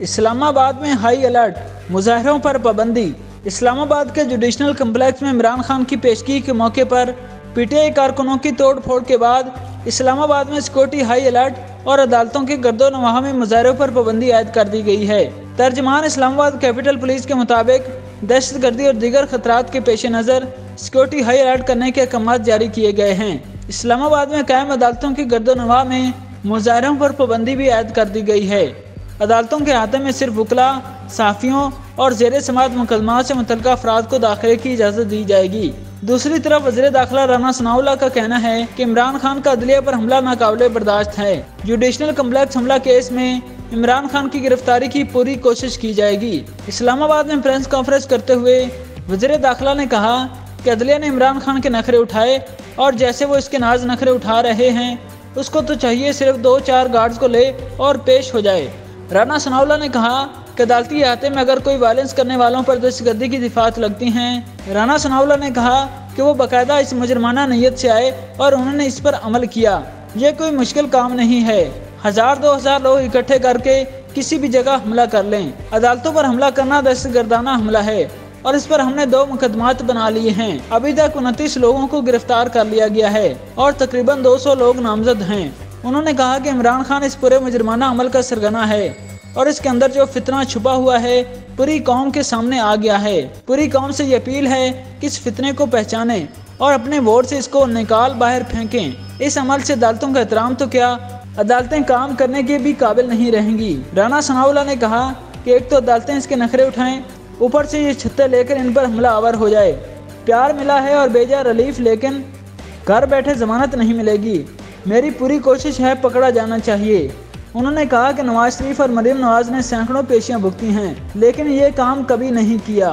इस्लामाबाद में high alert, मुजाहरों पर पाबंदी। इस्लामाबाद के जुडिशनल कम्प्लेक्स में इमरान खान की पेशगी के मौके पर पीटीआई कारकुनों की तोड़फोड़ के बाद इस्लामाबाद में सिक्योरिटी हाई अलर्ट और अदालतों के गर्दोनवाह में मुजाहरों पर पाबंदी आयद कर दी गई है। तर्जमान इस्लामाबाद कैपिटल पुलिस के मुताबिक दहशतगर्दी और दीगर खतरात के पेश नज़र सिक्योरिटी हाई अलर्ट करने के अहकाम जारी किए गए हैं। इस्लामाबाद में कायम अदालतों के गर्दोनवाह में मुजाहरों पर पाबंदी भी आयद कर दी गई है। अदालतों के अहाते में सिर्फ वकला, सहाफ़ियों और ज़ेर समाअत मुकदमात से मुतल्लिक़ अफराद को दाखिले की इजाज़त दी जाएगी। दूसरी तरफ वज़ीर दाखिला राना सनाउल्लाह का कहना है कि इमरान खान का अदलिया पर हमला नाकाबिले बर्दाश्त है। जुडिशनल कम्प्लेक्स हमला केस में इमरान खान की गिरफ्तारी की पूरी कोशिश की जाएगी। इस्लामाबाद में प्रेस कॉन्फ्रेंस करते हुए वज़ीर दाखिला ने कहा कि अदलिया ने इमरान खान के नखरे उठाए और जैसे वो इसके नाज नखरे उठा रहे हैं, उसको तो चाहिए सिर्फ 2-4 गार्ड्स को ले और पेश हो जाए। राना सनाउल्लाह ने कहा कि अदालती अहाते में अगर कोई वायलेंस करने वालों पर दहशतगर्दी की दिफात लगती हैं। राना सनाउल्लाह ने कहा कि वो बाकायदा इस मुजरमाना नीयत से आए और उन्होंने इस पर अमल किया। ये कोई मुश्किल काम नहीं है। 1000-2000 लोग इकट्ठे करके किसी भी जगह हमला कर लें। अदालतों पर हमला करना दहशतगर्दाना हमला है और इस पर हमने 2 मुकदमात बना लिए हैं। अभी तक 29 लोगों को गिरफ्तार कर लिया गया है और तकरीबन 200 लोग नामजद हैं। उन्होंने कहा कि इमरान खान इस पूरे मुजरमाना अमल का सरगना है और इसके अंदर जो फितना छुपा हुआ है पूरी कौम के सामने आ गया है। पूरी कौम से ये अपील है कि इस फितने को पहचानें और अपने वोट से इसको निकाल बाहर फेंकें। इस अमल से अदालतों का एहतराम तो क्या, अदालतें काम करने के भी काबिल नहीं रहेंगी। राना सनाउल्लाह ने कहा कि एक तो अदालतें इसके नखरे उठाएं, ऊपर से ये छत्ते लेकर इन पर हमला आवर हो जाए। प्यार मिला है और बेजा रिलीफ, लेकिन घर बैठे जमानत नहीं मिलेगी। मेरी पूरी कोशिश है पकड़ा जाना चाहिए। उन्होंने कहा कि नवाज शरीफ और मरीम नवाज ने सैकड़ों पेशियां भुगती हैं, लेकिन ये काम कभी नहीं किया।